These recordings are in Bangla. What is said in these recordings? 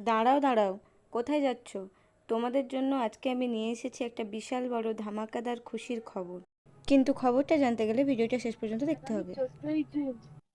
দাঁড়াও দাঁড়াও, কোথায় যাচ্ছ? তোমাদের জন্য আজকে আমি নিয়ে এসেছি একটা বিশাল বড় ধামাকাদার খুশির খবর। কিন্তু খবরটা জানতে গেলে ভিডিওটা শেষ পর্যন্ত দেখতে আগামী হবে। 14ই জুন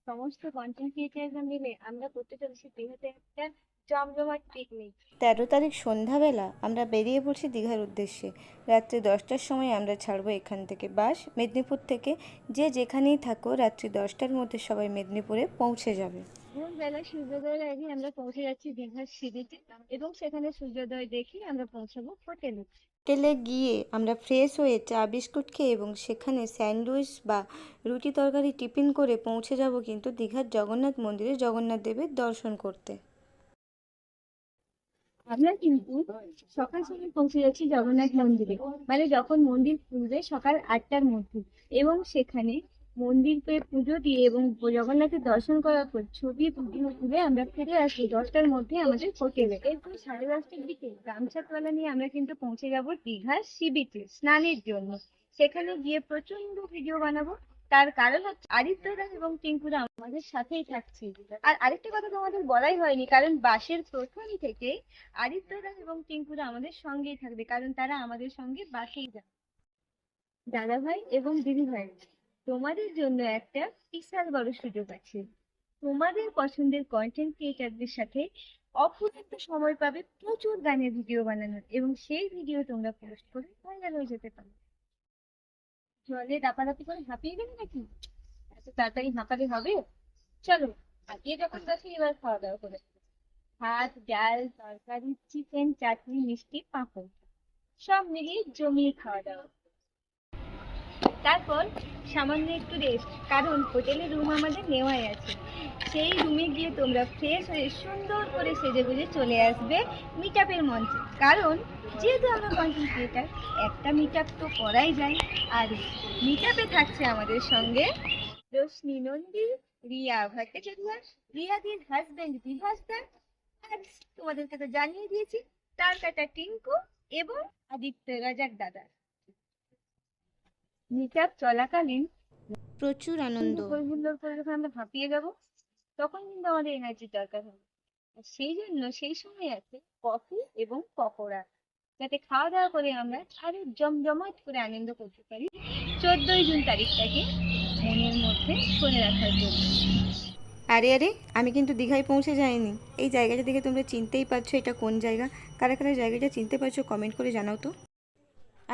সমস্ত কন্টেন্ট ক্রিয়েটাররা মিলে আমরা করতে চলেছি দীঘাতে একটা জমজমাট পিকনিক। 13 তারিখ সন্ধ্যাবেলা আমরা বেরিয়ে পড়ছি দীঘার উদ্দেশ্যে। রাত্রি 10টার সময় আমরা ছাড়বো এখান থেকে বাস, মেদিনীপুর থেকে। যে যেখানেই থাকো রাত্রি 10টার মধ্যে সবাই মেদিনীপুরে পৌঁছে যাবে। ভোরবেলা সূর্যোদয়ের আগে আমরা পৌঁছে যাচ্ছি দীঘার সিঁড়িতে এবং সেখানে সূর্যোদয় দেখে আমরা পৌঁছাবো হোটেলে। হোটেলে গিয়ে আমরা ফ্রেশ হয়ে চা বিস্কুট খেয়ে এবং সেখানে স্যান্ডউইচ বা রুটি তরকারি টিফিন করে পৌঁছে যাব কিন্তু দীঘার জগন্নাথ মন্দিরে জগন্নাথ দেবের দর্শন করতে। আমরা কিন্তু সকাল সকাল পৌঁছে যাচ্ছি জগন্নাথ মন্দিরে, মানে যখন মন্দির খুলবে সকাল 8টার মধ্যে, এবং সেখানে মন্দিরকে পুজো দিয়ে এবং জগন্নাথের দর্শন করার পর ছবি ভিডিও তুলে আমরা ফিরে আসি 10টার মধ্যে আমাদের হোটেলে। এরপর 10:30টার দিকে গামছাতলা নিয়ে আমরা কিন্তু পৌঁছে যাব দীঘার সি বিচে স্নানের জন্য। সেখানে গিয়ে প্রচন্ড ভিডিও বানাবো। তার কারণ হচ্ছে আদিত্যদা এবং টিঙ্কুরা আমাদের সাথেই থাকছে। আর আরেকটা কথা তোমাদের বলাই হয়নি, কারণ বাসের প্রথম থেকে আদিত্যদা এবং টিঙ্কুরা আমাদের সঙ্গেই থাকবে, কারণ তারা আমাদের সঙ্গে বাসেই যাবে। দাদা ভাই এবং দিদি ভাই, তোমাদের জন্য একটা বিশাল বড় সুযোগ আছে। তোমাদের পছন্দের কন্টেন্ট ক্রিয়েটারদের সাথে অপূর্ব সময় পাবে প্রচুর গানের ভিডিও বানানোর, এবং সেই ভিডিও তোমরা পোস্ট করে ভাইরাল হয়ে যেতে পারো। জলে দাপাদাপি করে হাঁপিয়ে গেলে নাকি? এত তাড়াতাড়ি হাঁপালে হবে? চলো, হাঁপিয়ে যখন গেছি এবার খাওয়া দাওয়া করে। ভাত, ডাল, তরকারি, চিকেন, চাটনি, মিষ্টি, পাঁপড়, সব মিলিয়ে জমিয়ে খাওয়া দাওয়া। তারপর সামান্য একটু রেস্ট, কারণ হোটেলের রুম আমাদের নেওয়াই আছে। সেই রুমে গিয়ে তোমরা ফ্রেশ হয়ে সুন্দর করে সেজে গুজে চলে আসবে মিট আপের মঞ্চে, কারণ যেহেতু আমরা কন্টেন্ট ক্রিয়েটার, একটা মিট আপ তো করাই যায়। আর মিট আপে থাকছে আমাদের সঙ্গে রোশনি নন্দী, রিয়া ভট্টাচার্য, রিয়াদির হাজবেন্ড বিভাস দা, আর তোমাদেরকে তো জানিয়ে দিয়েছি তার কাটা টিঙ্কু এবং আদিত্য রাজাক দাদা। মিট আপ চলাকালীন প্রচুর আনন্দ। কিন্তু হই হুল্লোড় করে যখন আমরা হাঁপিয়ে যাব, তখন কিন্তু আমাদের এনার্জির দরকার হবে। আর সেই জন্য সেই সময় আছে কফি এবং পকোড়া, যাতে খাওয়া দাওয়া করে আমরা আরো জমজমাট করে আনন্দ করতে পারি 14ই জুন তারিখটাকে মনের মধ্যে করে রাখার জন্য। আরে আরে, আমি কিন্তু দীঘায় পৌঁছে যাইনি। এই জায়গাটা দেখে তোমরা চিনতেই পারছো এটা কোন জায়গা। কারা কারা জায়গাটা চিনতে পারছো কমেন্ট করে জানাও তো।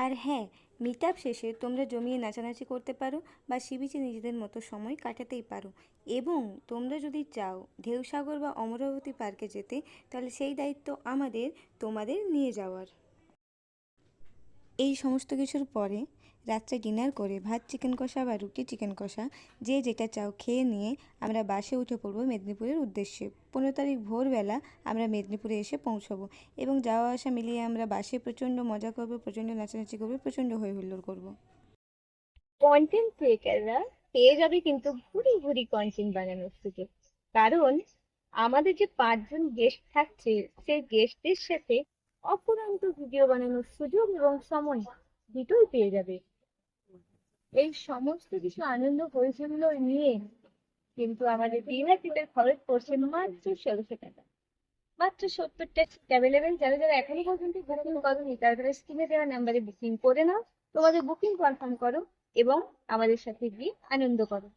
আর হ্যাঁ, মিট আপ শেষে তোমরা জমিয়ে নাচানাচি করতে পারো বা সি বিচে নিজেদের মতো সময় কাটাতেই পারো। এবং তোমরা যদি চাও ঢেউসাগর বা অমরাবতী পার্কে যেতে, তাহলে সেই দায়িত্ব আমাদের তোমাদের নিয়ে যাওয়ার। এই সমস্ত কিছুর পরে রাত্রে ডিনার করে ভাত চিকেন কষা বা রুটি চিকেন কষা যে যেটা চাও খেয়ে নিয়ে আমরা বাসে উঠে পড়বো মেদিনীপুরের উদ্দেশ্যে। 15 তারিখ ভোরবেলা আমরা মেদিনীপুরে এসে পৌঁছবো এবং যাওয়া আসা মিলিয়ে আমরা বাসে প্রচণ্ড মজা করবো, প্রচণ্ড নাচানাচি করবো, প্রচণ্ড হই হুল্লোড় করবো। কন্টেন্ট ক্রিয়েটাররা পেয়ে যাবে কিন্তু ভুরি ভুরি কন্টেন্ট বানানোর সুযোগ, কারণ আমাদের যে 5জন গেস্ট থাকছে সেই গেস্টদের সাথে অফুরন্ত ভিডিও বানানোর সুযোগ এবং সময় দুটোই পেয়ে যাবে। এই সমস্ত কিছু আনন্দ হয়েছিল নিয়ে কিন্তু আমাদের ডিনার টিপের খরচ পড়ছে মাত্র 1600 টাকা। মাত্র 70টা সিট অ্যাভেলেবেল। যারা যারা এখনো পর্যন্ত বুকিং করোনি তারা তারা স্ক্রিনে দেওয়া নাম্বারে বুকিং করে নাও, তোমাদের বুকিং কনফার্ম করো এবং আমাদের সাথে গিয়ে আনন্দ করো।